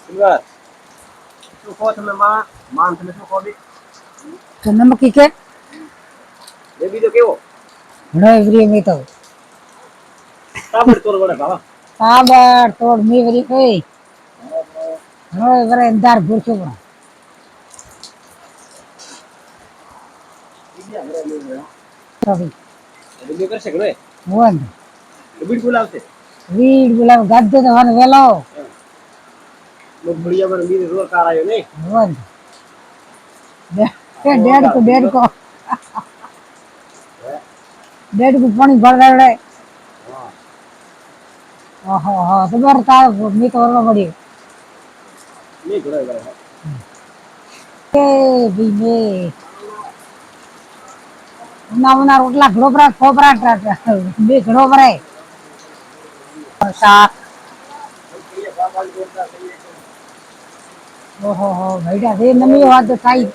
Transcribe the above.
Enggak. Suko sama man sama suko bi. તો નમકી કે એ બીજો કેવો? ઘણો એવરી મે તો તાબડ તોડ વડે ભાવા. સાબર તોડ મીવરી કઈ ઘણો એવરે અંધાર ભૂરસો પણ બીજા ઘરે લઈ સભી બીજો કરશે ઘરે. વંદ બિલકુલ આવશે. વીડ બોલાવ ગાદ્દે તો વન વેલો લોક બઢિયા પર બીજ રોર કાર આયો નહીં. વંદ કે ડેડ કો ડેડ કો પાણી ભર રહે હા. ઓહો હો તો બર તાર મી તો વરવા પડ્યું નહીં ઘરે ઘરે. કે ભીમે ઉના રોટલા ઘડોપરા ખોપરા બે ઘડોપરા શાક ઓહો હો ભાઈડા જે નમી વાત થાય